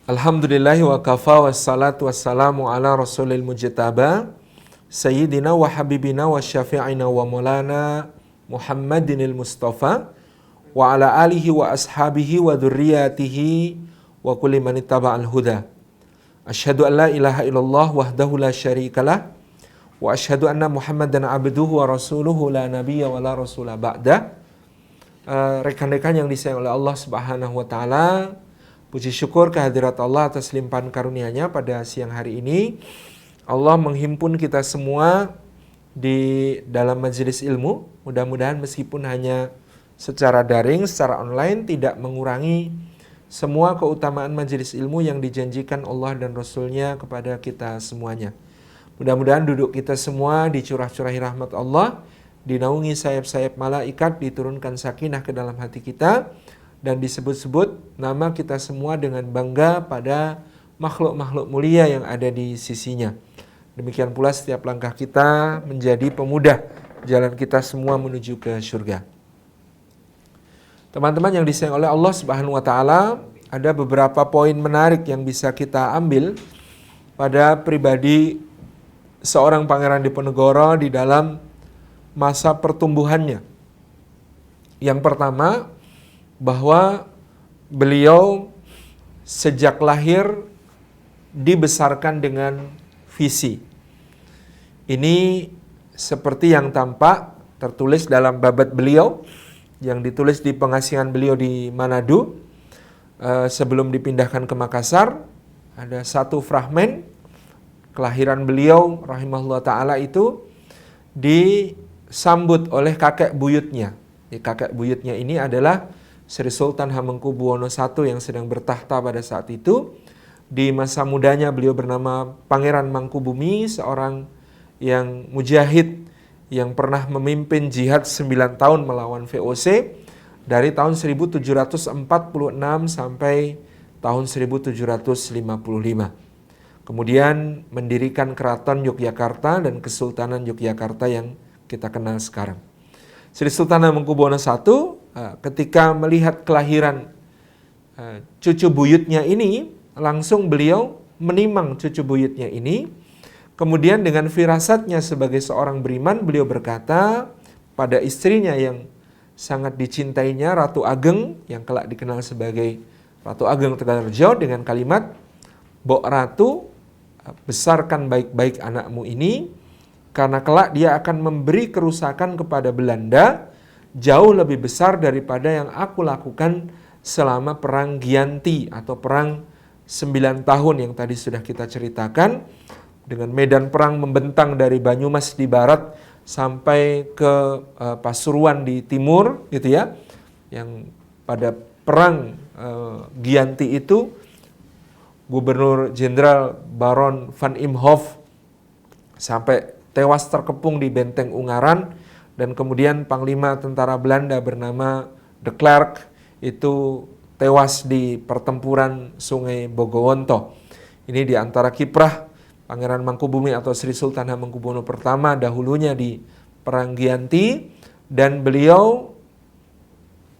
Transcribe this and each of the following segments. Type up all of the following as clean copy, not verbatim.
Alhamdulillahi wa kafa wassalatu wassalamu ala rasulil mujtaba Sayyidina wa habibina wa syafi'ina wa maulana Muhammadinil Mustafa wa ala alihi wa ashabihi wa dhurriyatihi wa kulli man ittaba'al huda. Asyhadu an la ilaha illallah wahdahu la syarikalah wa asyhadu anna Muhammadan abduhu wa rasuluhu la nabiyya wa la rasula ba'da. Rekan-rekan yang disayang oleh Allah Subhanahu wa taala, puji syukur kehadirat Allah atas limpahan karunia-Nya pada siang hari ini. Allah menghimpun kita semua di dalam majelis ilmu. Mudah-mudahan meskipun hanya secara daring, secara online, tidak mengurangi semua keutamaan majelis ilmu yang dijanjikan Allah dan Rasul-Nya kepada kita semuanya. Mudah-mudahan duduk kita semua dicurah-curahi rahmat Allah, dinaungi sayap-sayap malaikat, diturunkan sakinah ke dalam hati kita, dan disebut-sebut nama kita semua dengan bangga pada makhluk-makhluk mulia yang ada di sisinya. Demikian pula setiap langkah kita menjadi pemudah jalan kita semua menuju ke surga. Teman-teman yang disayang oleh Allah Subhanahu wa taala, ada beberapa poin menarik yang bisa kita ambil pada pribadi seorang Pangeran Diponegoro di dalam masa pertumbuhannya. Yang pertama, bahwa beliau sejak lahir dibesarkan dengan visi. Ini seperti yang tampak tertulis dalam babat beliau yang ditulis di pengasihan beliau di Manado sebelum dipindahkan ke Makassar. Ada satu fragmen kelahiran beliau rahimahullah ta'ala itu disambut oleh kakek buyutnya. Kakek buyutnya ini adalah Sri Sultan Hamengkubuwono I yang sedang bertahta pada saat itu. Di masa mudanya beliau bernama Pangeran Mangkubumi, seorang yang mujahid yang pernah memimpin jihad 9 tahun melawan VOC dari tahun 1746 sampai tahun 1755. Kemudian mendirikan Keraton Yogyakarta dan Kesultanan Yogyakarta yang kita kenal sekarang. Sri Sultan Hamengkubuwono I ketika melihat kelahiran cucu buyutnya ini, langsung beliau menimang cucu buyutnya ini. Kemudian dengan firasatnya sebagai seorang beriman, beliau berkata pada istrinya yang sangat dicintainya, Ratu Ageng, yang kelak dikenal sebagai Ratu Ageng Tegalrejo, dengan kalimat, "Mbok Ratu, besarkan baik-baik anakmu ini, karena kelak dia akan memberi kerusakan kepada Belanda jauh lebih besar daripada yang aku lakukan selama perang Gianti atau perang 9 tahun yang tadi sudah kita ceritakan, dengan medan perang membentang dari Banyumas di barat sampai ke Pasuruan di timur gitu ya. Yang pada perang Gianti itu Gubernur Jenderal Baron van Imhoff sampai tewas terkepung di Benteng Ungaran, dan kemudian Panglima Tentara Belanda bernama de Klerk itu tewas di pertempuran Sungai Bogowonto. Ini di antara kiprah Pangeran Mangkubumi atau Sri Sultan Hamengkubuwono I dahulunya di Perang Gianti, dan beliau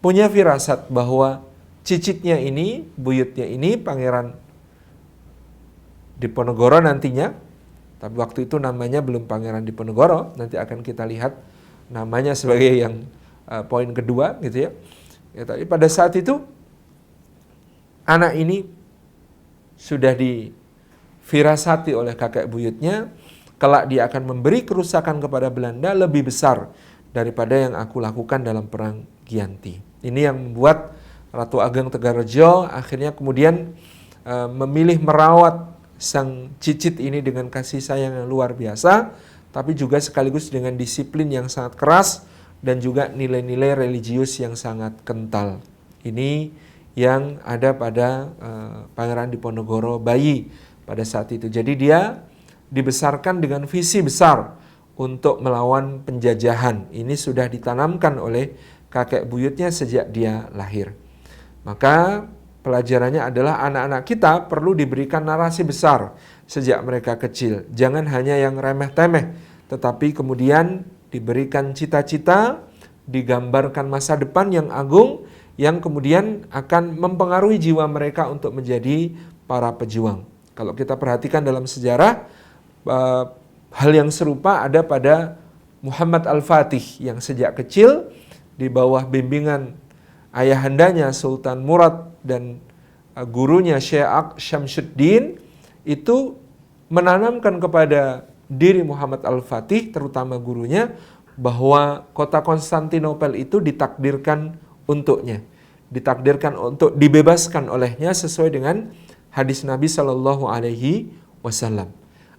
punya firasat bahwa cicitnya ini, buyutnya ini, Pangeran Diponegoro nantinya, tapi waktu itu namanya belum Pangeran Diponegoro, nanti akan kita lihat namanya sebagai yang poin kedua gitu ya. Tapi pada saat itu anak ini sudah difirasati oleh kakek buyutnya, kelak dia akan memberi kerusakan kepada Belanda lebih besar daripada yang aku lakukan dalam perang Gianti. Ini yang membuat Ratu Ageng Tegalrejo akhirnya kemudian memilih merawat sang cicit ini dengan kasih sayang yang luar biasa, tapi juga sekaligus dengan disiplin yang sangat keras dan juga nilai-nilai religius yang sangat kental. Ini yang ada pada Pangeran Diponegoro bayi pada saat itu. Jadi dia dibesarkan dengan visi besar untuk melawan penjajahan. Ini sudah ditanamkan oleh kakek buyutnya sejak dia lahir. Maka pelajarannya adalah anak-anak kita perlu diberikan narasi besar sejak mereka kecil. Jangan hanya yang remeh-temeh, tetapi kemudian diberikan cita-cita, digambarkan masa depan yang agung, yang kemudian akan mempengaruhi jiwa mereka untuk menjadi para pejuang. Kalau kita perhatikan dalam sejarah, hal yang serupa ada pada Muhammad Al-Fatih yang sejak kecil di bawah bimbingan ayahandanya Sultan Murad dan gurunya Syekh Syamsuddin itu menanamkan kepada diri Muhammad Al-Fatih, terutama gurunya, bahwa kota Konstantinopel itu ditakdirkan untuknya, ditakdirkan untuk dibebaskan olehnya sesuai dengan hadis Nabi Shallallahu Alaihi Wasallam.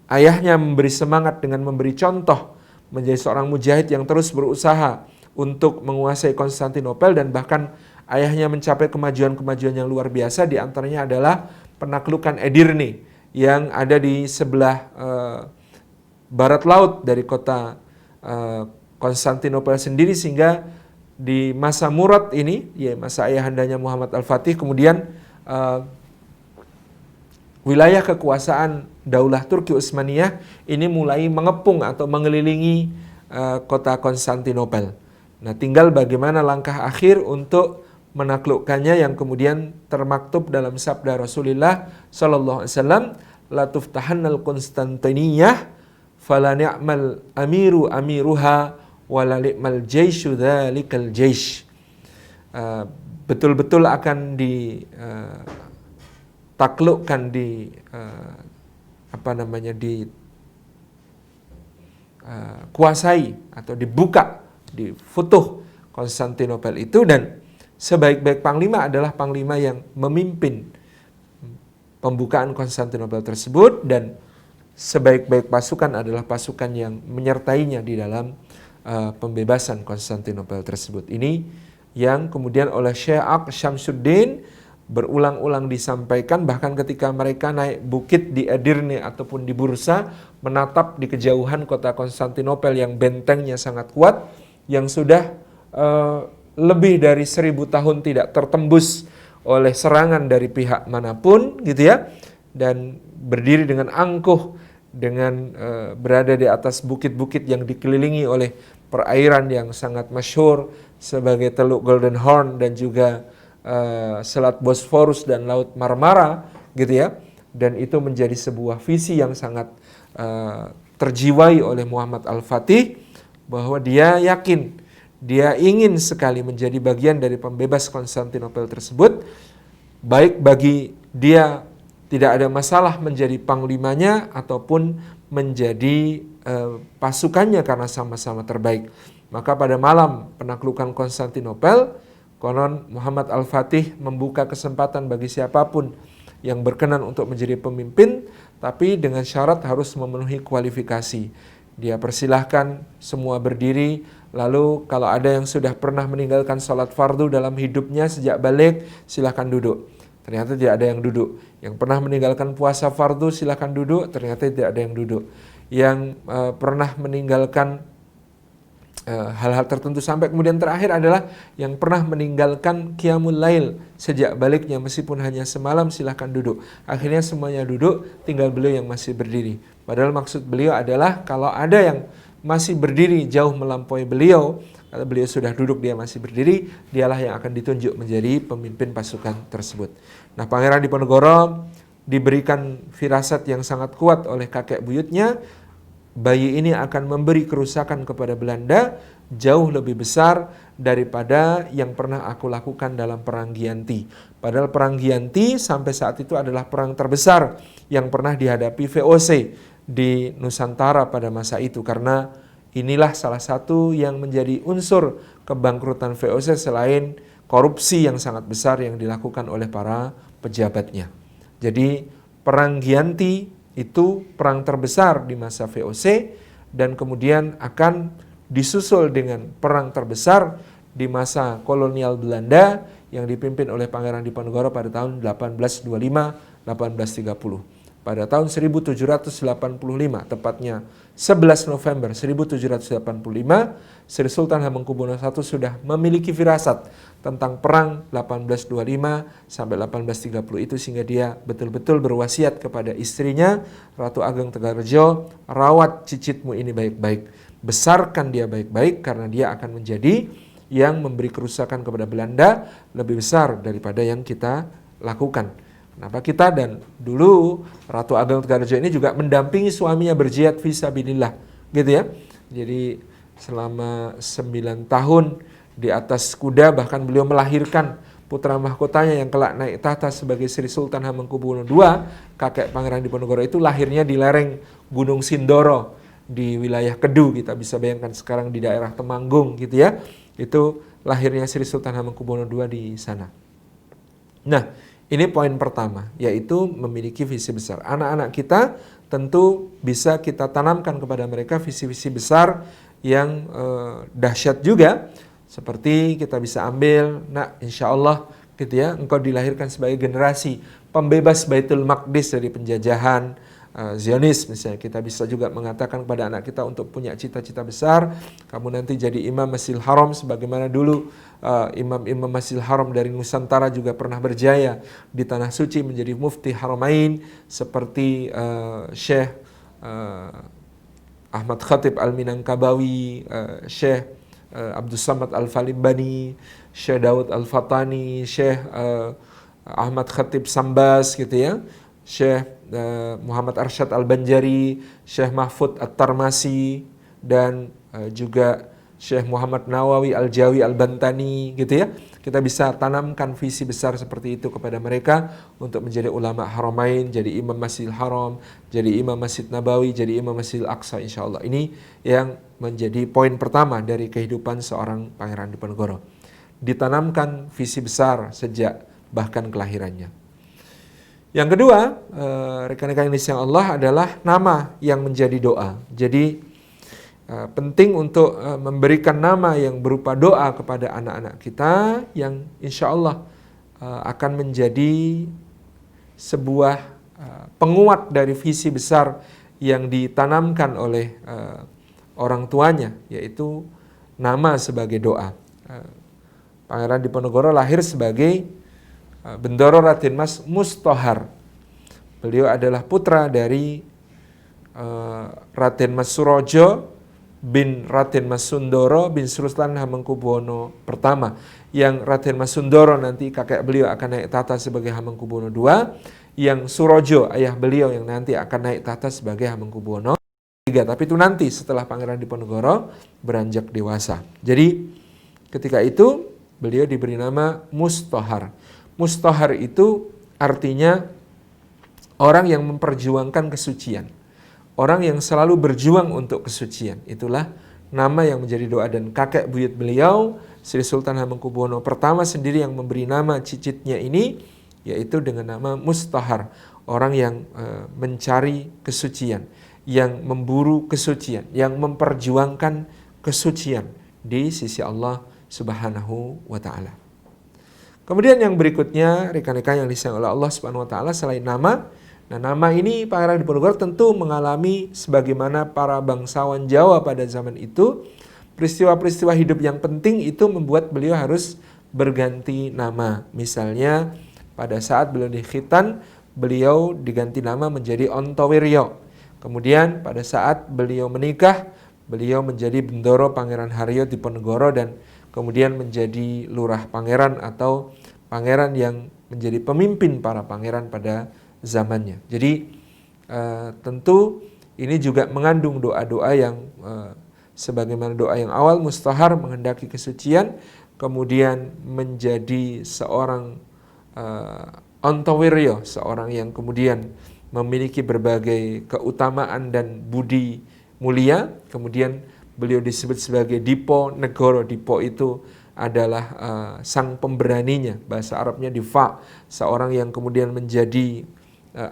Ayahnya memberi semangat dengan memberi contoh menjadi seorang mujahid yang terus berusaha untuk menguasai Konstantinopel, dan bahkan ayahnya mencapai kemajuan-kemajuan yang luar biasa. Di antaranya adalah penaklukan Edirne yang ada di sebelah barat laut dari kota Konstantinopel sendiri, sehingga di masa Murad ini, ya masa ayahandanya Muhammad Al-Fatih, kemudian wilayah kekuasaan Daulah Turki Utsmaniyah ini mulai mengepung atau mengelilingi kota Konstantinopel. Nah, tinggal bagaimana langkah akhir untuk menaklukkannya yang kemudian termaktub dalam sabda Rasulullah sallallahu alaihi wasallam, la tuftahannal Konstantiniyah fala ni'mal amiru amiruha wala li'mal jaisyu dzalikal jaish. Betul-betul akan ditaklukkan, kuasai atau dibuka, difutuh Konstantinopel itu, dan sebaik-baik panglima adalah panglima yang memimpin pembukaan Konstantinopel tersebut, dan sebaik-baik pasukan adalah pasukan yang menyertainya di dalam pembebasan Konstantinopel tersebut. Ini yang kemudian oleh Syekh Syamsuddin berulang-ulang disampaikan, bahkan ketika mereka naik bukit di Edirne ataupun di Bursa, menatap di kejauhan kota Konstantinopel yang bentengnya sangat kuat, yang sudah lebih dari 1000 tahun tidak tertembus oleh serangan dari pihak manapun, gitu ya, dan berdiri dengan angkuh, dengan berada di atas bukit-bukit yang dikelilingi oleh perairan yang sangat masyhur sebagai Teluk Golden Horn dan juga Selat Bosforus dan Laut Marmara, gitu ya. Dan itu menjadi sebuah visi yang sangat terjiwai oleh Muhammad Al-Fatih, bahwa dia yakin, dia ingin sekali menjadi bagian dari pembebas Konstantinopel tersebut. Baik bagi dia tidak ada masalah menjadi panglimanya ataupun menjadi pasukannya, karena sama-sama terbaik. Maka pada malam penaklukan Konstantinopel, konon Muhammad Al-Fatih membuka kesempatan bagi siapapun yang berkenan untuk menjadi pemimpin, tapi dengan syarat harus memenuhi kualifikasi. Dia persilahkan semua berdiri, lalu kalau ada yang sudah pernah meninggalkan sholat fardu dalam hidupnya sejak balik, silahkan duduk. Ternyata tidak ada yang duduk. Yang pernah meninggalkan puasa fardu silahkan duduk, ternyata tidak ada yang duduk. Yang pernah meninggalkan hal-hal tertentu, sampai kemudian terakhir adalah yang pernah meninggalkan qiyamul lail sejak baliknya meskipun hanya semalam, silahkan duduk. Akhirnya semuanya duduk, tinggal beliau yang masih berdiri. Padahal maksud beliau adalah kalau ada yang masih berdiri jauh melampaui beliau, kalau beliau sudah duduk dia masih berdiri, dialah yang akan ditunjuk menjadi pemimpin pasukan tersebut. Nah, Pangeran Diponegoro diberikan firasat yang sangat kuat oleh kakek buyutnya, bayi ini akan memberi kerusakan kepada Belanda jauh lebih besar daripada yang pernah aku lakukan dalam Perang Gianti. Padahal Perang Gianti sampai saat itu adalah perang terbesar yang pernah dihadapi VOC di Nusantara pada masa itu, karena inilah salah satu yang menjadi unsur kebangkrutan VOC selain korupsi yang sangat besar yang dilakukan oleh para pejabatnya. Jadi Perang Gianti itu perang terbesar di masa VOC, dan kemudian akan disusul dengan perang terbesar di masa kolonial Belanda yang dipimpin oleh Pangeran Diponegoro pada tahun 1825-1830. Pada tahun 1785, tepatnya 11 November 1785, Sri Sultan Hamengkubuwono I sudah memiliki firasat tentang perang 1825 sampai 1830 itu, sehingga dia betul-betul berwasiat kepada istrinya, Ratu Ageng Tegarrejo, rawat cicitmu ini baik-baik, besarkan dia baik-baik, karena dia akan menjadi yang memberi kerusakan kepada Belanda lebih besar daripada yang kita lakukan. Kenapa kita dan dulu Ratu Ageng Tegarrejo ini juga mendampingi suaminya berjihad fisabilillah, gitu ya. Jadi selama 9 tahun di atas kuda, bahkan beliau melahirkan putra mahkotanya yang kelak naik tahta sebagai Sri Sultan Hamengkubuwono II, kakek Pangeran Diponegoro itu lahirnya di lereng Gunung Sindoro di wilayah Kedu. Kita bisa bayangkan sekarang di daerah Temanggung, gitu ya. Itu lahirnya Sri Sultan Hamengkubuwono II di sana. Nah, ini poin pertama, yaitu memiliki visi besar. Anak-anak kita tentu bisa kita tanamkan kepada mereka visi-visi besar yang dahsyat juga. Seperti kita bisa ambil, nah insya Allah gitu ya, engkau dilahirkan sebagai generasi pembebas Baitul Maqdis dari penjajahan Zionis misalnya. Kita bisa juga mengatakan kepada anak kita untuk punya cita-cita besar. Kamu nanti jadi imam Masjidil Haram sebagaimana dulu imam-imam Masjidil Haram dari Nusantara juga pernah berjaya di Tanah Suci menjadi mufti Haramain, seperti Syekh Ahmad Khatib Al-Minangkabawi, Syekh Abdus Samad Al-Falimbani, Syekh Daud Al-Fatani, Syekh Ahmad Khatib Sambas, gitu ya, Syekh Muhammad Arsyad Al-Banjari, Syekh Mahfud At-Tarmasi, dan juga Syekh Muhammad Nawawi Al-Jawi Al-Bantani, gitu ya. Kita bisa tanamkan visi besar seperti itu kepada mereka untuk menjadi ulama Haramain, jadi imam Masjidil Haram, jadi imam Masjid Nabawi, jadi imam Masjidil Aqsa insyaallah. Ini yang menjadi poin pertama dari kehidupan seorang Pangeran Diponegoro. Ditanamkan visi besar sejak bahkan kelahirannya. Yang kedua, rekan-rekan Indonesia Allah, adalah nama yang menjadi doa. Jadi penting untuk memberikan nama yang berupa doa kepada anak-anak kita yang insya Allah akan menjadi sebuah penguat dari visi besar yang ditanamkan oleh orang tuanya, yaitu nama sebagai doa. Pangeran Diponegoro lahir sebagai Bendoro Raden Mas Mustohar. Beliau adalah putra dari Raden Mas Surojo bin Raden Mas Sundoro bin Sultan Hamengkubuwono I, yang Raden Mas Sundoro nanti kakek beliau akan naik tahta sebagai Hamengkubuwono II, yang Surojo ayah beliau yang nanti akan naik tahta sebagai Hamengkubuwono III. Tapi itu nanti setelah Pangeran Diponegoro beranjak dewasa. Jadi ketika itu beliau diberi nama Mustohar. Mustohar itu artinya orang yang memperjuangkan kesucian. Orang yang selalu berjuang untuk kesucian. Itulah nama yang menjadi doa. Dan kakek buyut beliau, Sri Sultan Hamengkubuwono I sendiri yang memberi nama cicitnya ini, yaitu dengan nama Mustohar. Orang yang mencari kesucian, yang memburu kesucian, yang memperjuangkan kesucian di sisi Allah Subhanahu wa Ta'ala. Kemudian yang berikutnya, rekan-rekan yang disayang oleh Allah Subhanahu wa Ta'ala, selain nama, nah nama ini Pangeran Diponegoro tentu mengalami sebagaimana para bangsawan Jawa pada zaman itu, peristiwa-peristiwa hidup yang penting itu membuat beliau harus berganti nama. Misalnya pada saat beliau dikhitan, beliau diganti nama menjadi Ontowiryo. Kemudian pada saat beliau menikah, beliau menjadi Bendoro Pangeran Haryo Diponegoro dan kemudian menjadi lurah pangeran atau pangeran yang menjadi pemimpin para pangeran pada zamannya. Jadi tentu ini juga mengandung doa-doa yang sebagaimana doa yang awal, Mustohar menghendaki kesucian, kemudian menjadi seorang Ontowiryo, seorang yang kemudian memiliki berbagai keutamaan dan budi mulia, kemudian beliau disebut sebagai Dipo Negoro. Dipo itu adalah sang pemberaninya, bahasa Arabnya Difa, seorang yang kemudian menjadi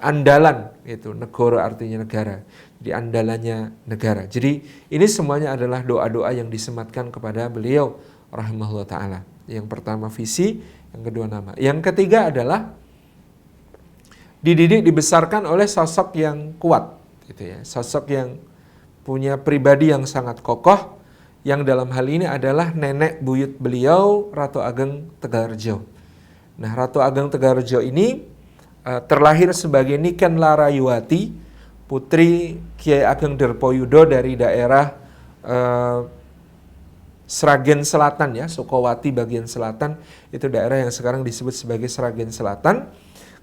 andalan, itu Negoro artinya negara, jadi andalannya negara. Jadi ini semuanya adalah doa-doa yang disematkan kepada beliau rahimahullah ta'ala. Yang pertama visi, yang kedua nama. Yang ketiga adalah dididik, dibesarkan oleh sosok yang kuat, gitu ya, sosok yang punya pribadi yang sangat kokoh, yang dalam hal ini adalah nenek buyut beliau, Ratu Ageng Tegarrejo. Nah, Ratu Ageng Tegarrejo ini terlahir sebagai Niken Larayuwati, putri Kiai Ageng Derpoyudo dari daerah Sragen Selatan ya, Sukowati bagian selatan, itu daerah yang sekarang disebut sebagai Sragen Selatan.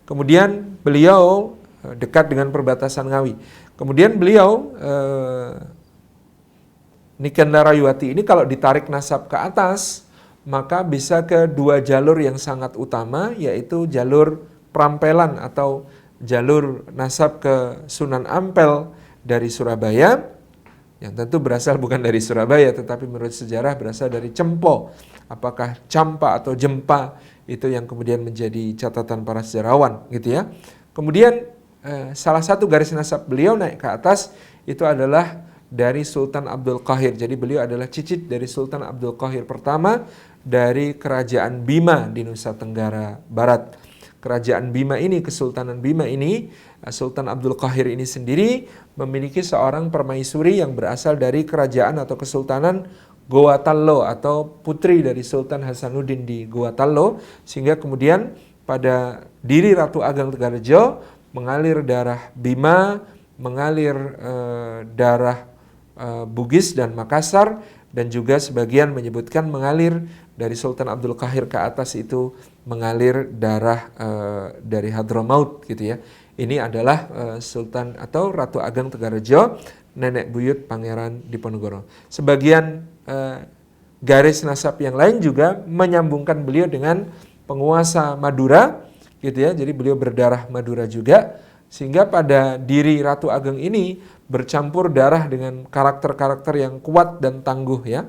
Kemudian beliau dekat dengan perbatasan Ngawi. Kemudian beliau Nikendarayuati ini kalau ditarik nasab ke atas, maka bisa ke dua jalur yang sangat utama, yaitu jalur Prampelan atau jalur nasab ke Sunan Ampel dari Surabaya, yang tentu berasal bukan dari Surabaya, tetapi menurut sejarah berasal dari Cempo. Apakah Campa atau Jempa, itu yang kemudian menjadi catatan para sejarawan gitu ya. Kemudian salah satu garis nasab beliau naik ke atas itu adalah dari Sultan Abdul Qahir. Jadi beliau adalah cicit dari Sultan Abdul Qahir pertama dari Kerajaan Bima di Nusa Tenggara Barat. Kerajaan Bima ini, Kesultanan Bima ini, Sultan Abdul Qahir ini sendiri memiliki seorang permaisuri yang berasal dari kerajaan atau Kesultanan Goa Tallo atau putri dari Sultan Hasanuddin di Goa Tallo, sehingga kemudian pada diri Ratu Ageng Tegarejo mengalir darah Bima, mengalir darah Bugis dan Makassar, dan juga sebagian menyebutkan mengalir dari Sultan Abdul Qahir ke atas itu mengalir darah dari Hadramaut gitu ya. Ini adalah Sultan atau Ratu Ageng Tegarejo, nenek buyut Pangeran Diponegoro. Sebagian garis nasab yang lain juga menyambungkan beliau dengan penguasa Madura gitu ya. Jadi beliau berdarah Madura juga, sehingga pada diri Ratu Ageng ini bercampur darah dengan karakter-karakter yang kuat dan tangguh ya.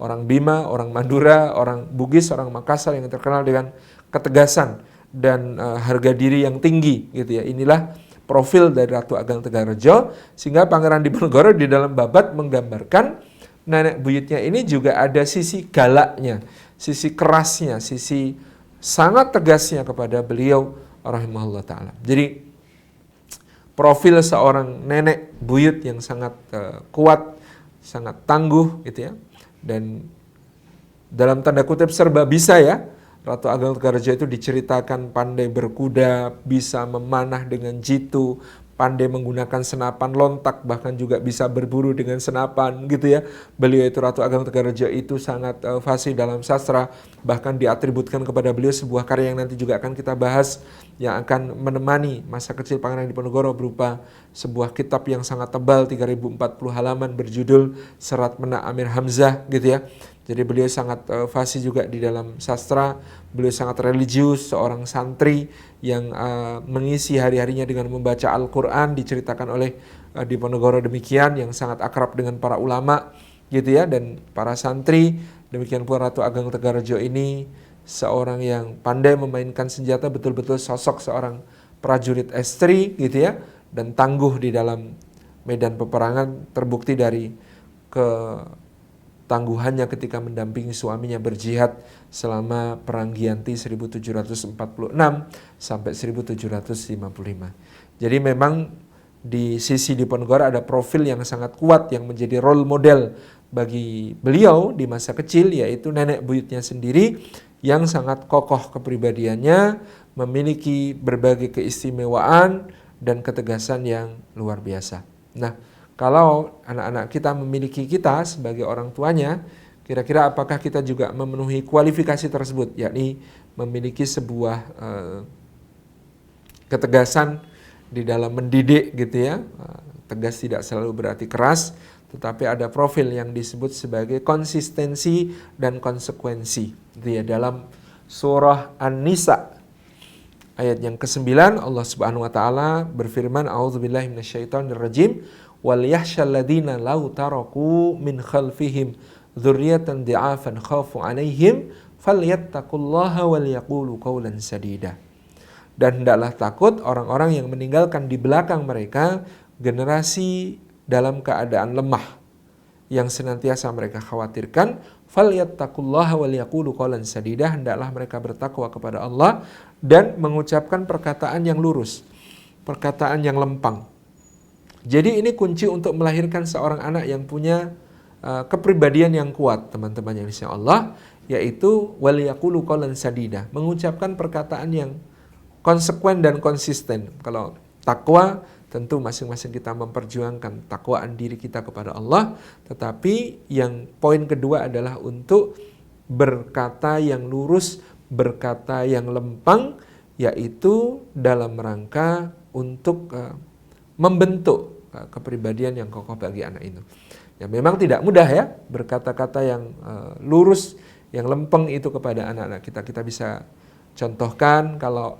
Orang Bima, orang Madura, orang Bugis, orang Makassar yang terkenal dengan ketegasan dan harga diri yang tinggi gitu ya. Inilah profil dari Ratu Ageng Tegarejo, sehingga Pangeran Diponegoro di dalam babat menggambarkan nenek buyutnya ini juga ada sisi galaknya, sisi kerasnya, sisi sangat tegasnya kepada beliau rahimahullah ta'ala. Jadi profil seorang nenek buyut yang sangat kuat, sangat tangguh gitu ya. Dan dalam tanda kutip serba bisa ya. Ratu Ageng Tegarejo itu diceritakan pandai berkuda, bisa memanah dengan jitu, pandai menggunakan senapan lontak, bahkan juga bisa berburu dengan senapan gitu ya. Beliau itu Ratu Ageng Tegarejo itu sangat fasih dalam sastra, bahkan diatributkan kepada beliau sebuah karya yang nanti juga akan kita bahas, yang akan menemani masa kecil Pangeran Diponegoro berupa sebuah kitab yang sangat tebal 3040 halaman berjudul Serat Menak Amir Hamzah gitu ya. Jadi beliau sangat fasih juga di dalam sastra, beliau sangat religius, seorang santri yang mengisi hari-harinya dengan membaca Al-Quran, diceritakan oleh Diponegoro demikian, yang sangat akrab dengan para ulama gitu ya, dan para santri. Demikian pula Ratu Ageng Tegarejo ini seorang yang pandai memainkan senjata, betul-betul sosok seorang prajurit estri gitu ya, dan tangguh di dalam medan peperangan, terbukti dari tangguhannya ketika mendampingi suaminya berjihad selama Perang Giyanti 1746 sampai 1755. Jadi memang di sisi Diponegoro ada profil yang sangat kuat yang menjadi role model bagi beliau di masa kecil, yaitu nenek buyutnya sendiri yang sangat kokoh kepribadiannya, memiliki berbagai keistimewaan dan ketegasan yang luar biasa. Nah, kalau anak-anak kita memiliki kita sebagai orang tuanya, kira-kira apakah kita juga memenuhi kualifikasi tersebut, yakni memiliki sebuah ketegasan di dalam mendidik gitu ya. Tegas tidak selalu berarti keras, tetapi ada profil yang disebut sebagai konsistensi dan konsekuensi. Itu ya, dalam surah An-Nisa ayat yang ke-9 Allah Subhanahu wa taala berfirman, a'udzubillahi minasyaitonirrajim, wal yakhshal ladzina law taraku min khalfihim dzurriyyatan dhi'afan khafu 'alaihim falyattaqullaha wal yaqulu qawlan sadida. Dan hendaklah takut orang-orang yang meninggalkan di belakang mereka generasi dalam keadaan lemah yang senantiasa mereka khawatirkan, falyattaqullaha wal yaqulu qawlan sadida, hendaklah mereka bertakwa kepada Allah dan mengucapkan perkataan yang lurus, perkataan yang lempang. Jadi ini kunci untuk melahirkan seorang anak yang punya kepribadian yang kuat, teman-teman yang insya Allah, yaitu wal yaqulu qawlan sadida, mengucapkan perkataan yang konsekuen dan konsisten. Kalau takwa, tentu masing-masing kita memperjuangkan takwaan diri kita kepada Allah, tetapi yang poin kedua adalah untuk berkata yang lurus, berkata yang lempang, yaitu dalam rangka untuk membentuk kepribadian yang kokoh bagi anak itu. Ya memang tidak mudah ya berkata-kata yang lurus, yang lempeng itu kepada anak-anak kita. Kita bisa contohkan kalau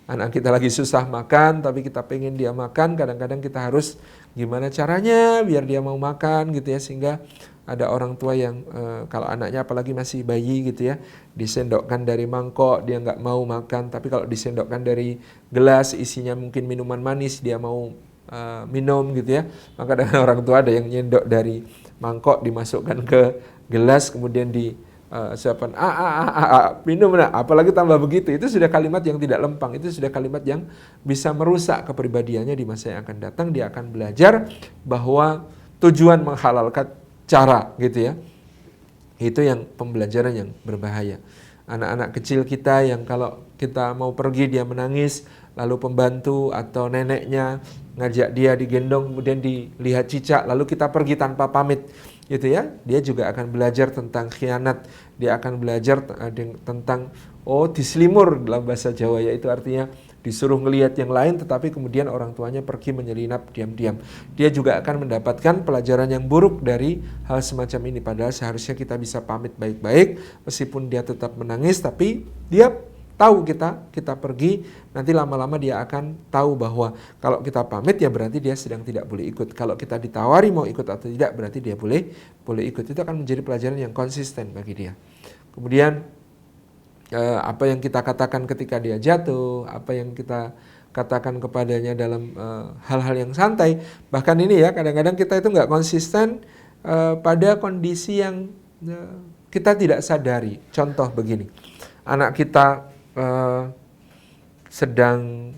anak kita lagi susah makan, tapi kita pengen dia makan, kadang-kadang kita harus gimana caranya biar dia mau makan gitu ya, sehingga ada orang tua yang kalau anaknya apalagi masih bayi gitu ya, disendokkan dari mangkok dia nggak mau makan, tapi kalau disendokkan dari gelas isinya mungkin minuman manis dia mau minum gitu ya, maka dengan orang tua ada yang nyendok dari mangkok dimasukkan ke gelas kemudian di siapan minum, nah apalagi tambah begitu, itu sudah kalimat yang tidak lempang, itu sudah kalimat yang bisa merusak kepribadiannya di masa yang akan datang. Dia akan belajar bahwa tujuan menghalalkan cara gitu ya, itu yang pembelajaran yang berbahaya. Anak-anak kecil kita yang kalau kita mau pergi dia menangis, lalu pembantu atau neneknya ngajak dia digendong kemudian dilihat cicak, lalu kita pergi tanpa pamit gitu ya, dia juga akan belajar tentang khianat, dia akan belajar tentang diselimur dalam bahasa Jawa, yaitu artinya disuruh ngelihat yang lain tetapi kemudian orang tuanya pergi menyelinap diam-diam. Dia juga akan mendapatkan pelajaran yang buruk dari hal semacam ini, padahal seharusnya kita bisa pamit baik-baik meskipun dia tetap menangis, tapi dia tahu kita pergi, nanti lama-lama dia akan tahu bahwa kalau kita pamit ya berarti dia sedang tidak boleh ikut. Kalau kita ditawari mau ikut atau tidak berarti dia boleh ikut. Itu akan menjadi pelajaran yang konsisten bagi dia. Kemudian apa yang kita katakan ketika dia jatuh, apa yang kita katakan kepadanya dalam hal-hal yang santai. Bahkan ini ya kadang-kadang kita itu nggak konsisten pada kondisi yang kita tidak sadari. Contoh begini, anak kita sedang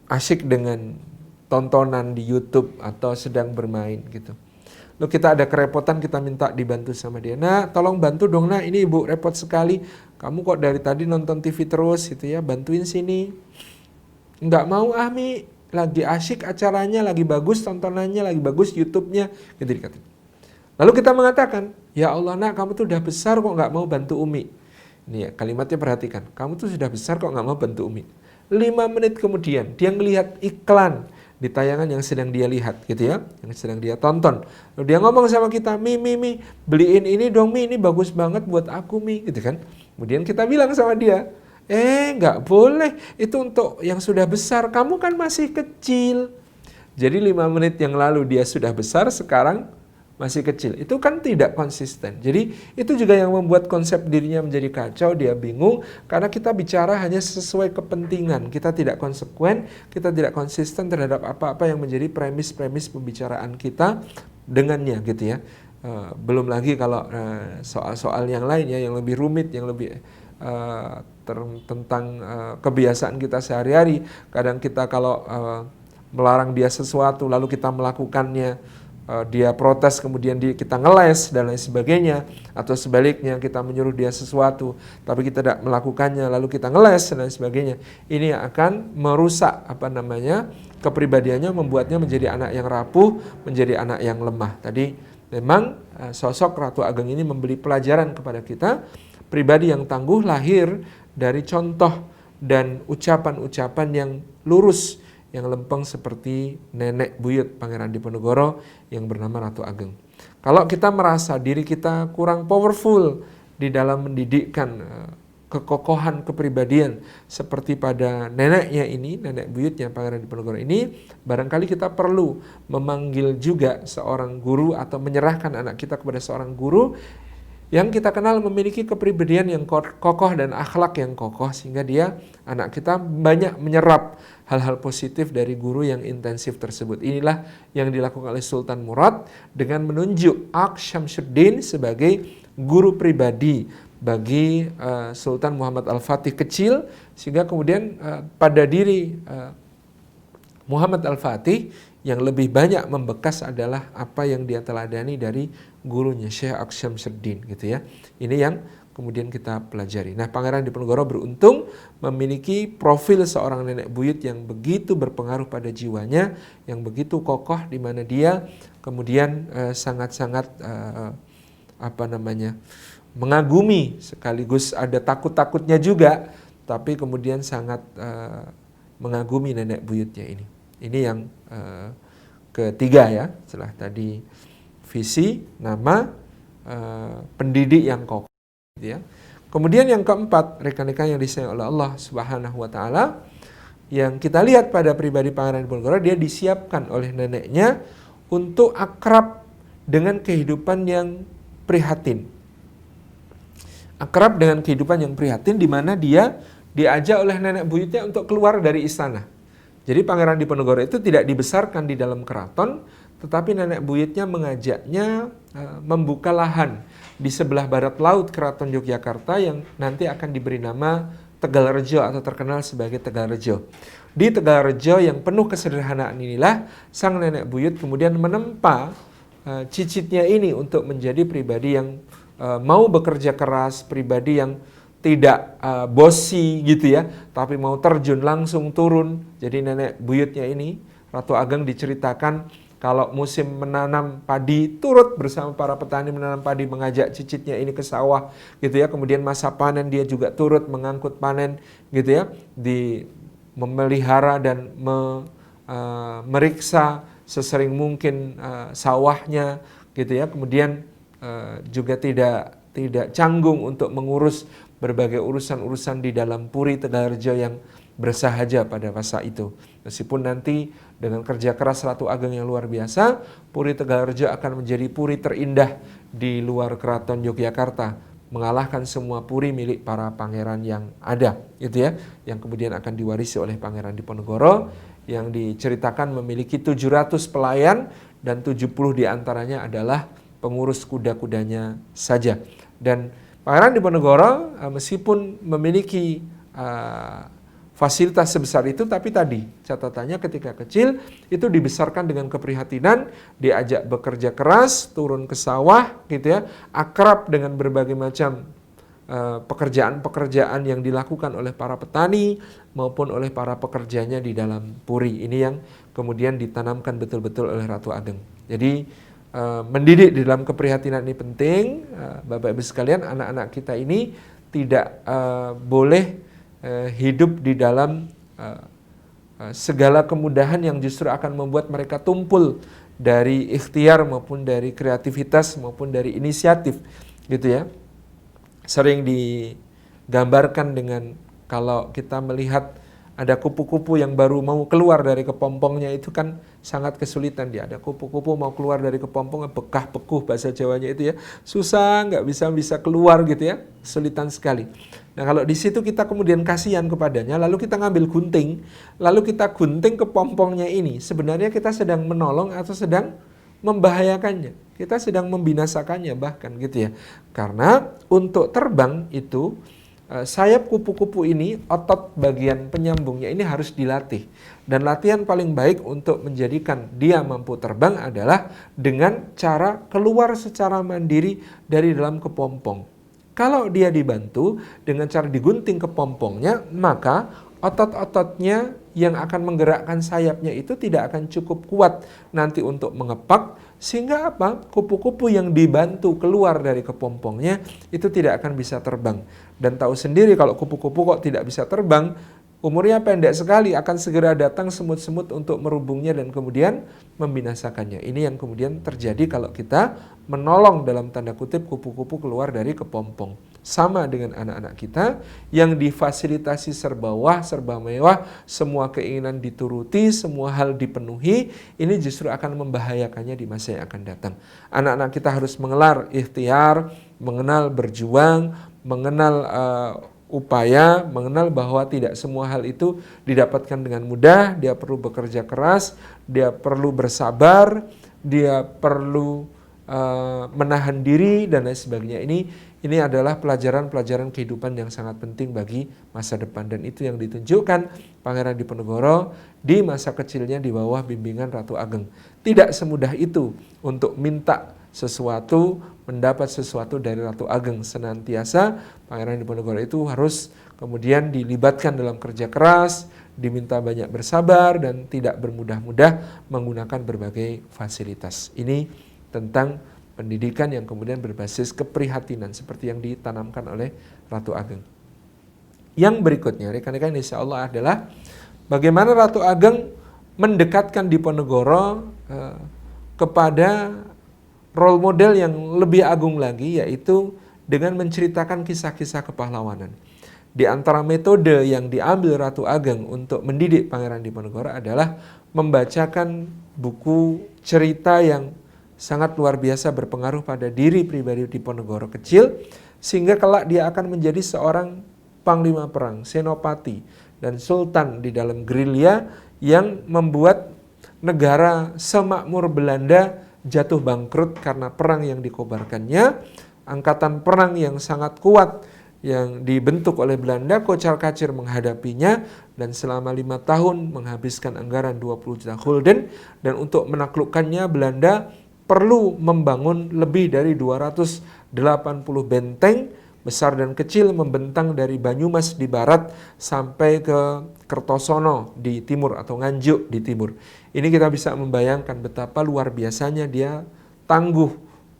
asyik dengan tontonan di YouTube atau sedang bermain gitu. Lalu kita ada kerepotan, kita minta dibantu sama dia. Nah, tolong bantu dong, nah ini ibu repot sekali. Kamu kok dari tadi nonton TV terus gitu ya, bantuin sini. Enggak mau Mi, lagi asyik acaranya, lagi bagus tontonannya, lagi bagus YouTube-nya. Gitu dikatakan. Lalu kita mengatakan, ya Allah nak, kamu tuh udah besar kok nggak mau bantu Umi. Ini ya, kalimatnya perhatikan. Kamu tuh sudah besar kok nggak mau bantu Umi. 5 menit kemudian, dia ngelihat iklan di tayangan yang sedang dia lihat gitu ya, yang sedang dia tonton. Lalu dia ngomong sama kita, Mi, beliin ini dong Mi, ini bagus banget buat aku Mi, gitu kan. Kemudian kita bilang sama dia, nggak boleh, itu untuk yang sudah besar, kamu kan masih kecil. Jadi 5 menit yang lalu dia sudah besar, sekarang masih kecil. Itu kan tidak konsisten. Jadi itu juga yang membuat konsep dirinya menjadi kacau, dia bingung karena kita bicara hanya sesuai kepentingan. Kita tidak konsekuen, kita tidak konsisten terhadap apa-apa yang menjadi premis-premis pembicaraan kita dengannya gitu ya. Belum lagi kalau soal-soal yang lain ya, yang lebih rumit, yang lebih tentang kebiasaan kita sehari-hari. Kadang kita kalau melarang dia sesuatu lalu kita melakukannya, dia protes kemudian kita ngeles dan lain sebagainya, atau sebaliknya kita menyuruh dia sesuatu tapi kita tidak melakukannya lalu kita ngeles dan lain sebagainya. Ini akan merusak kepribadiannya, membuatnya menjadi anak yang rapuh, menjadi anak yang lemah. Tadi memang sosok Ratu Ageng ini memberi pelajaran kepada kita, pribadi yang tangguh lahir dari contoh dan ucapan-ucapan yang lurus, yang lempeng seperti nenek buyut Pangeran Diponegoro yang bernama Ratu Ageng. Kalau kita merasa diri kita kurang powerful di dalam mendidikkan kekokohan kepribadian seperti pada neneknya ini, nenek buyutnya Pangeran Diponegoro ini, barangkali kita perlu memanggil juga seorang guru atau menyerahkan anak kita kepada seorang guru yang kita kenal memiliki kepribadian yang kokoh dan akhlak yang kokoh, sehingga anak kita banyak menyerap hal-hal positif dari guru yang intensif tersebut. Inilah yang dilakukan oleh Sultan Murad dengan menunjuk Ak Syamsuddin sebagai guru pribadi bagi Sultan Muhammad Al-Fatih kecil, sehingga kemudian pada diri Muhammad Al-Fatih yang lebih banyak membekas adalah apa yang dia teladani dari gurunya Syekh Ak Syamsuddin gitu ya. Ini yang kemudian kita pelajari. Nah, Pangeran Diponegoro beruntung memiliki profil seorang nenek buyut yang begitu berpengaruh pada jiwanya, yang begitu kokoh, di mana dia kemudian sangat-sangat mengagumi, sekaligus ada takut-takutnya juga tapi kemudian sangat mengagumi nenek buyutnya ini. Ini yang ketiga ya, setelah tadi visi, nama, pendidik yang kokoh, gitu ya. Kemudian yang keempat, rekan-rekan yang disayang oleh Allah Subhanahu wa taala, yang kita lihat pada pribadi Pangeran Diponegoro, dia disiapkan oleh neneknya untuk akrab dengan kehidupan yang prihatin. Akrab dengan kehidupan yang prihatin, di mana dia diajak oleh nenek buyutnya untuk keluar dari istana. Jadi Pangeran Diponegoro itu tidak dibesarkan di dalam keraton, tetapi nenek buyutnya mengajaknya membuka lahan di sebelah barat laut Keraton Yogyakarta yang nanti akan diberi nama Tegalrejo atau terkenal sebagai Tegalrejo. Di Tegalrejo yang penuh kesederhanaan inilah sang nenek buyut kemudian menempa cicitnya ini untuk menjadi pribadi yang mau bekerja keras, pribadi yang tidak bosi gitu ya, tapi mau terjun langsung turun. Jadi nenek buyutnya ini, Ratu Ageng, diceritakan kalau musim menanam padi, turut bersama para petani menanam padi, mengajak cicitnya ini ke sawah gitu ya. Kemudian masa panen dia juga turut mengangkut panen gitu ya, memelihara dan meriksa sesering mungkin sawahnya gitu ya. Kemudian juga tidak canggung untuk mengurus berbagai urusan-urusan di dalam Puri Tegalrejo yang bersahaja pada masa itu. Meskipun nanti dengan kerja keras Ratu Ageng yang luar biasa, Puri Tegalrejo akan menjadi puri terindah di luar Keraton Yogyakarta, mengalahkan semua puri milik para pangeran yang ada, gitu ya, yang kemudian akan diwarisi oleh Pangeran Diponegoro, yang diceritakan memiliki 700 pelayan dan 70 diantaranya adalah pengurus kuda-kudanya saja. Dan Pangeran Diponegoro meskipun memiliki fasilitas sebesar itu, tapi tadi catatannya ketika kecil itu dibesarkan dengan keprihatinan, diajak bekerja keras, turun ke sawah gitu ya, akrab dengan berbagai macam pekerjaan-pekerjaan yang dilakukan oleh para petani maupun oleh para pekerjanya di dalam puri. Ini yang kemudian ditanamkan betul-betul oleh Ratu Ageng. Jadi mendidik di dalam keprihatinan ini penting, Bapak Ibu sekalian. Anak-anak kita ini tidak boleh hidup di dalam segala kemudahan yang justru akan membuat mereka tumpul dari ikhtiar maupun dari kreativitas maupun dari inisiatif gitu ya. Sering digambarkan dengan kalau kita melihat ada kupu-kupu yang baru mau keluar dari kepompongnya, itu kan sangat kesulitan dia. Ada kupu-kupu mau keluar dari kepompong, bekah bekuh bahasa Jawanya itu ya, susah, nggak bisa keluar gitu ya, kesulitan sekali. Nah kalau di situ kita kemudian kasihan kepadanya, lalu kita ngambil gunting, lalu kita gunting kepompongnya ini, sebenarnya kita sedang menolong atau sedang membahayakannya, kita sedang membinasakannya bahkan gitu ya. Karena untuk terbang itu sayap kupu-kupu ini, otot bagian penyambungnya ini harus dilatih. Dan latihan paling baik untuk menjadikan dia mampu terbang adalah dengan cara keluar secara mandiri dari dalam kepompong. Kalau dia dibantu dengan cara digunting kepompongnya, maka otot-ototnya yang akan menggerakkan sayapnya itu tidak akan cukup kuat nanti untuk mengepak, sehingga apa? Kupu-kupu yang dibantu keluar dari kepompongnya itu tidak akan bisa terbang. Dan tahu sendiri kalau kupu-kupu kok tidak bisa terbang, umurnya pendek sekali, akan segera datang semut-semut untuk merubungnya dan kemudian membinasakannya. Ini yang kemudian terjadi kalau kita menolong dalam tanda kutip kupu-kupu keluar dari kepompong. Sama dengan anak-anak kita yang difasilitasi serba wah, serba mewah, semua keinginan dituruti, semua hal dipenuhi, ini justru akan membahayakannya di masa yang akan datang. Anak-anak kita harus mengenal ikhtiar, mengenal berjuang, mengenal upaya, mengenal bahwa tidak semua hal itu didapatkan dengan mudah, dia perlu bekerja keras, dia perlu bersabar, dia perlu menahan diri dan lain sebagainya. Ini adalah pelajaran-pelajaran kehidupan yang sangat penting bagi masa depan, dan itu yang ditunjukkan Pangeran Diponegoro di masa kecilnya di bawah bimbingan Ratu Ageng. Tidak semudah itu untuk minta sesuatu, mendapat sesuatu dari Ratu Ageng. Senantiasa Pangeran Diponegoro itu harus kemudian dilibatkan dalam kerja keras, diminta banyak bersabar dan tidak bermudah-mudah menggunakan berbagai fasilitas. Ini tentang pendidikan yang kemudian berbasis keprihatinan seperti yang ditanamkan oleh Ratu Ageng. Yang berikutnya, rekan-rekan insya Allah adalah bagaimana Ratu Ageng mendekatkan Diponegoro kepada role model yang lebih agung lagi, yaitu dengan menceritakan kisah-kisah kepahlawanan. Di antara metode yang diambil Ratu Ageng untuk mendidik Pangeran Diponegoro adalah membacakan buku cerita yang sangat luar biasa berpengaruh pada diri pribadi Diponegoro kecil, sehingga kelak dia akan menjadi seorang panglima perang, senopati, dan sultan di dalam gerilya yang membuat negara semakmur Belanda jatuh bangkrut karena perang yang dikobarkannya. Angkatan perang yang sangat kuat yang dibentuk oleh Belanda kocar-kacir menghadapinya, dan selama 5 tahun menghabiskan anggaran 20 juta gulden, dan untuk menaklukkannya Belanda perlu membangun lebih dari 280 benteng besar dan kecil membentang dari Banyumas di barat sampai ke Kertosono di timur atau Nganjuk di timur. Ini kita bisa membayangkan betapa luar biasanya dia tangguh,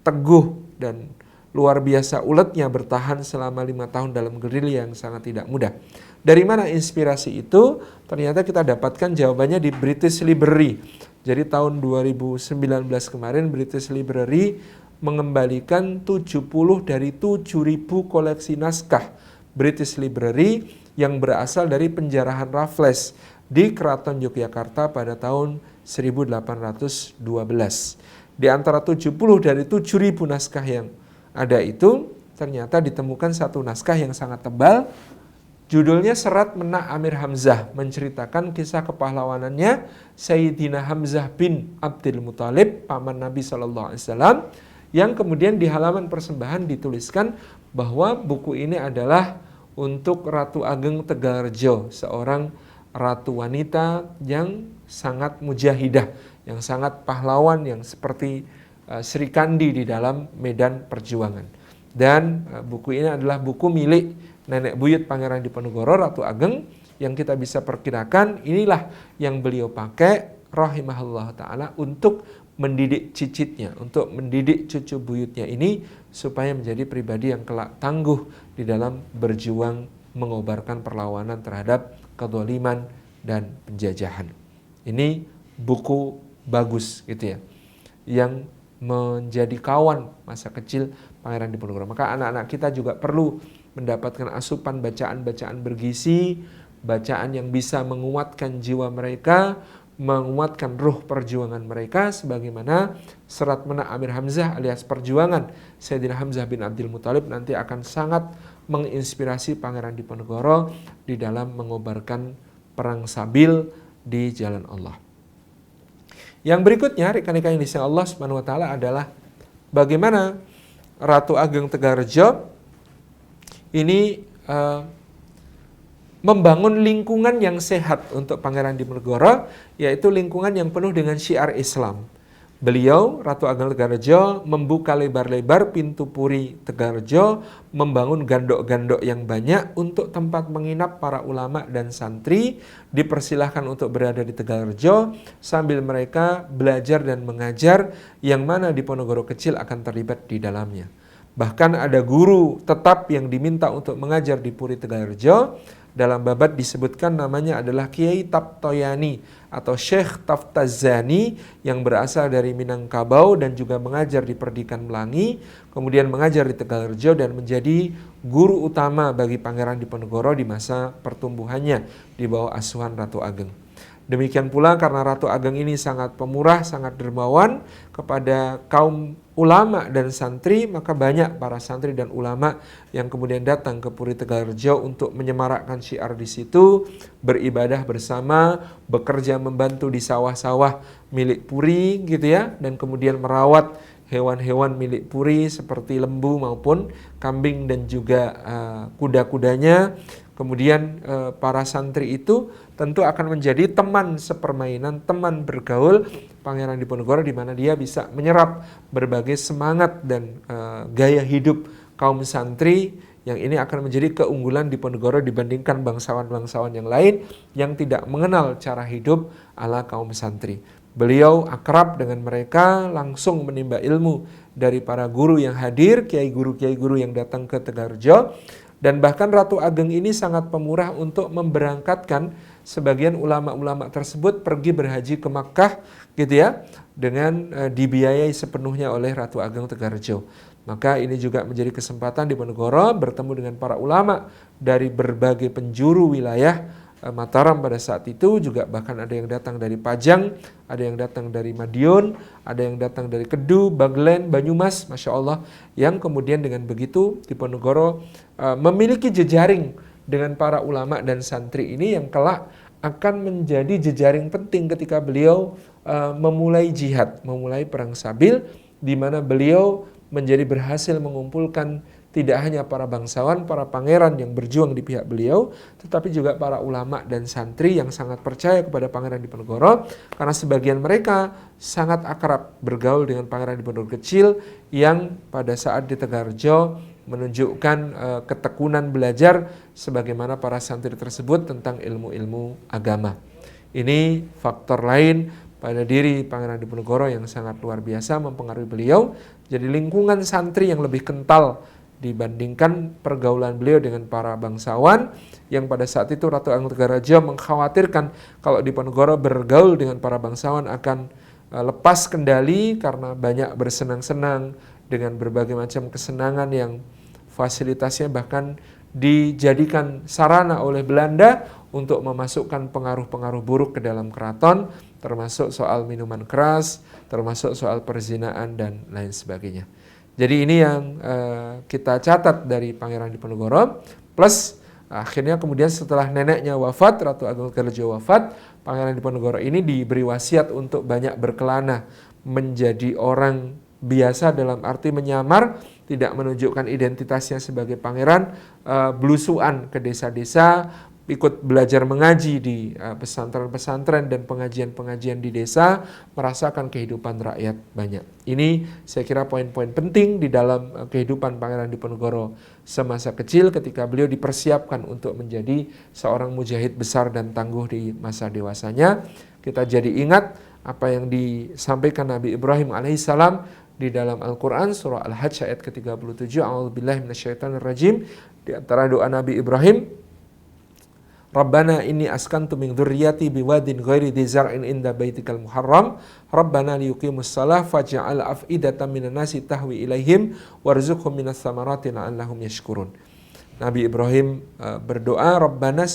teguh, dan luar biasa uletnya bertahan selama 5 tahun dalam gerilya yang sangat tidak mudah. Dari mana inspirasi itu? Ternyata kita dapatkan jawabannya di British Library. Jadi tahun 2019 kemarin British Library mengembalikan 70 dari 7.000 koleksi naskah British Library yang berasal dari penjarahan Raffles di Keraton Yogyakarta pada tahun 1812. Di antara 70 dari 7.000 naskah yang ada itu, ternyata ditemukan satu naskah yang sangat tebal, judulnya Serat Menak Amir Hamzah, menceritakan kisah kepahlawanannya Sayyidina Hamzah bin Abdul Muthalib, paman Nabi SAW, yang kemudian di halaman persembahan dituliskan bahwa buku ini adalah untuk Ratu Ageng Tegalrejo, seorang ratu wanita yang sangat mujahidah, yang sangat pahlawan, yang seperti Sri Kandi di dalam medan perjuangan. Dan buku ini adalah buku milik nenek buyut Pangeran Diponegoro, Ratu Ageng, yang kita bisa perkirakan inilah yang beliau pakai rahimahullah ta'ala untuk mendidik cicitnya, untuk mendidik cucu buyutnya ini supaya menjadi pribadi yang kelak tangguh di dalam berjuang mengobarkan perlawanan terhadap kezaliman dan penjajahan. Ini buku bagus gitu ya, yang menjadi kawan masa kecil Pangeran Diponegoro. Maka anak-anak kita juga perlu mendapatkan asupan bacaan-bacaan bergizi, bacaan yang bisa menguatkan jiwa mereka, menguatkan ruh perjuangan mereka, sebagaimana Serat Menak Amir Hamzah alias perjuangan Sayyidina Hamzah bin Abdul Muthalib nanti akan sangat menginspirasi Pangeran Diponegoro di dalam mengobarkan perang Sabil di jalan Allah. Yang berikutnya, rekan-rekan yang disayang Allah Subhanahu wa taala, adalah bagaimana Ratu Ageng Tegalrejo ini membangun lingkungan yang sehat untuk Pangeran Diponegoro, yaitu lingkungan yang penuh dengan syiar Islam. Beliau, Ratu Ageng Tegalrejo, membuka lebar-lebar pintu puri Tegalrejo, membangun gandok-gandok yang banyak untuk tempat menginap para ulama dan santri, dipersilahkan untuk berada di Tegalrejo sambil mereka belajar dan mengajar, yang mana Diponegoro kecil akan terlibat di dalamnya. Bahkan ada guru tetap yang diminta untuk mengajar di Puri Tegalrejo. Dalam babat disebutkan namanya adalah Kiai Taptoyani atau Syekh Taftazani, yang berasal dari Minangkabau dan juga mengajar di Perdikan Melangi, kemudian mengajar di Tegalrejo dan menjadi guru utama bagi Pangeran Diponegoro di masa pertumbuhannya di bawah asuhan Ratu Ageng. Demikian pula karena Ratu Ageng ini sangat pemurah, sangat dermawan kepada kaum ulama dan santri, maka banyak para santri dan ulama yang kemudian datang ke Puri Tegalrejo untuk menyemarakkan syiar di situ, beribadah bersama, bekerja membantu di sawah-sawah milik Puri gitu ya, dan kemudian merawat hewan-hewan milik Puri seperti lembu maupun kambing dan juga kuda-kudanya. Kemudian para santri itu tentu akan menjadi teman sepermainan, teman bergaul Pangeran Diponegoro, di mana dia bisa menyerap berbagai semangat dan gaya hidup kaum santri, yang ini akan menjadi keunggulan Diponegoro dibandingkan bangsawan-bangsawan yang lain yang tidak mengenal cara hidup ala kaum santri. Beliau akrab dengan mereka, langsung menimba ilmu dari para guru yang hadir, kiai guru yang datang ke Tegalrejo. Dan bahkan Ratu Ageng ini sangat pemurah untuk memberangkatkan sebagian ulama-ulama tersebut pergi berhaji ke Makkah gitu ya, dengan dibiayai sepenuhnya oleh Ratu Ageng Tegarrejo. Maka ini juga menjadi kesempatan Diponegoro bertemu dengan para ulama dari berbagai penjuru wilayah Mataram pada saat itu, juga bahkan ada yang datang dari Pajang, ada yang datang dari Madiun, ada yang datang dari Kedu, Baglen, Banyumas, Masya Allah, yang kemudian dengan begitu Diponegoro memiliki jejaring dengan para ulama dan santri ini yang kelak akan menjadi jejaring penting ketika beliau memulai jihad, memulai perang Sabil, di mana beliau menjadi berhasil mengumpulkan tidak hanya para bangsawan, para pangeran yang berjuang di pihak beliau, tetapi juga para ulama dan santri yang sangat percaya kepada Pangeran Diponegoro, karena sebagian mereka sangat akrab bergaul dengan Pangeran Diponegoro kecil yang pada saat di Tegarrejo menunjukkan ketekunan belajar sebagaimana para santri tersebut tentang ilmu-ilmu agama. Ini faktor lain pada diri Pangeran Diponegoro yang sangat luar biasa mempengaruhi beliau. Jadi lingkungan santri yang lebih kental dibandingkan pergaulan beliau dengan para bangsawan, yang pada saat itu Ratu Ageng Tegarrejo mengkhawatirkan kalau Diponegoro bergaul dengan para bangsawan akan lepas kendali karena banyak bersenang-senang dengan berbagai macam kesenangan yang fasilitasnya bahkan dijadikan sarana oleh Belanda untuk memasukkan pengaruh-pengaruh buruk ke dalam keraton, termasuk soal minuman keras, termasuk soal perzinaan dan lain sebagainya. Jadi ini yang kita catat dari Pangeran Diponegoro, plus akhirnya kemudian setelah neneknya wafat, Ratu Ageng Tegarrejo wafat, Pangeran Diponegoro ini diberi wasiat untuk banyak berkelana, menjadi orang biasa dalam arti menyamar, tidak menunjukkan identitasnya sebagai pangeran, belusuan ke desa-desa, ikut belajar mengaji di pesantren-pesantren dan pengajian-pengajian di desa, merasakan kehidupan rakyat banyak. Ini saya kira poin-poin penting di dalam kehidupan Pangeran Diponegoro semasa kecil ketika beliau dipersiapkan untuk menjadi seorang mujahid besar dan tangguh di masa dewasanya. Kita jadi ingat apa yang disampaikan Nabi Ibrahim alaihissalam di dalam Al-Quran, surah Al-Hajj ayat ke-37, A'udzubillahi minasyaitonirrajim. Di antara doa Nabi Ibrahim, Rabbana inni askantu min dzurriyyati biwadin ghairi dzi zar'in inda baitikal muharram Rabbana liyuqimus shalah faj'al af'idatan minan nasi tahwi ilaihim warzuqhum minas tsamarati la'allahum yashkurun. Nabi Ibrahim berdoa, Rabbana,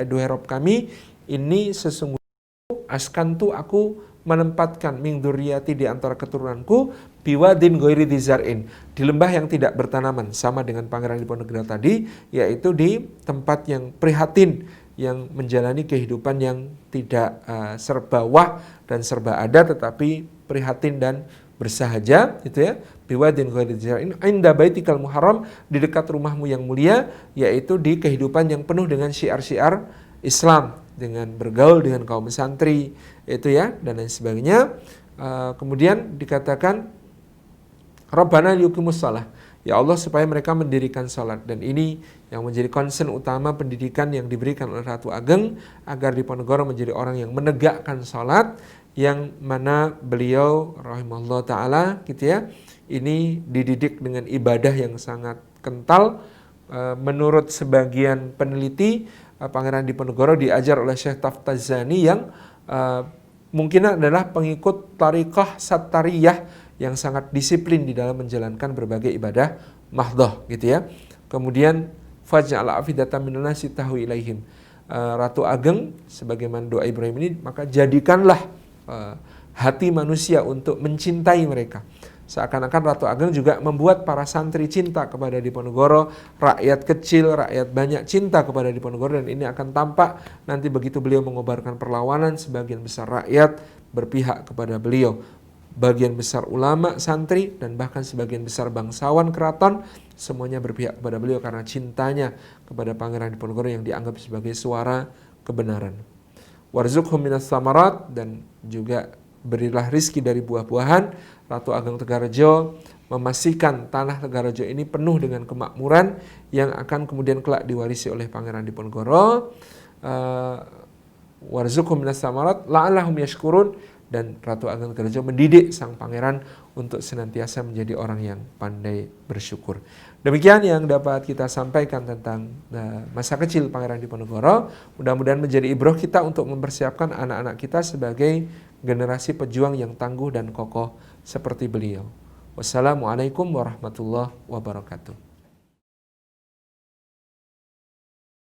duhai Rabb kami, ini sesungguhnya askantu, aku menempatkan min dzurriyyati, di antara keturunanku, biwadin ghairi dzi zar'in, di lembah yang tidak bertanaman, sama dengan Pangeran Diponegoro tadi, yaitu di tempat yang prihatin, yang menjalani kehidupan yang tidak serba wah dan serba ada, tetapi prihatin dan bersahaja, itu ya. Biwadin ghairi dzi zar'in inda baitikal muharram, di dekat rumahmu yang mulia, yaitu di kehidupan yang penuh dengan syiar-syiar Islam, dengan bergaul dengan kaum santri, itu ya, dan lain sebagainya. Kemudian dikatakan Rabbana liyuqimus shalah, ya Allah supaya mereka mendirikan salat. Dan ini yang menjadi concern utama pendidikan yang diberikan oleh Ratu Ageng, agar Diponegoro menjadi orang yang menegakkan salat, yang mana beliau rahimahullah ta'ala gitu ya, ini dididik dengan ibadah yang sangat kental. Menurut sebagian peneliti, Pangeran Diponegoro diajar oleh Syekh Taftazani yang mungkin adalah pengikut tariqah Sattariyah yang sangat disiplin di dalam menjalankan berbagai ibadah mahdhah gitu ya. Kemudian faj'al afidatan minan nasi tahwi ilaihim, Ratu Ageng sebagaimana doa Ibrahim ini, maka jadikanlah hati manusia untuk mencintai mereka. Seakan-akan Ratu Ageng juga membuat para santri cinta kepada Diponegoro, rakyat kecil, rakyat banyak cinta kepada Diponegoro, dan ini akan tampak nanti begitu beliau mengobarkan perlawanan, sebagian besar rakyat berpihak kepada beliau. Bagian besar ulama, santri, dan bahkan sebagian besar bangsawan keraton, semuanya berpihak kepada beliau karena cintanya kepada Pangeran Diponegoro yang dianggap sebagai suara kebenaran. Warzuqhum minas tsamarat, dan juga berilah rizki dari buah-buahan. Ratu Ageng Tegarrejo memastikan tanah Tegarrejo ini penuh dengan kemakmuran yang akan kemudian kelak diwarisi oleh Pangeran Diponegoro. Warzuqhum minas tsamarat la'allahum yashkurun, dan Ratu Ageng-Gerejo mendidik sang pangeran untuk senantiasa menjadi orang yang pandai bersyukur. Demikian yang dapat kita sampaikan tentang masa kecil Pangeran Diponegoro. Mudah-mudahan menjadi ibrah kita untuk mempersiapkan anak-anak kita sebagai generasi pejuang yang tangguh dan kokoh seperti beliau. Wassalamualaikum warahmatullahi wabarakatuh.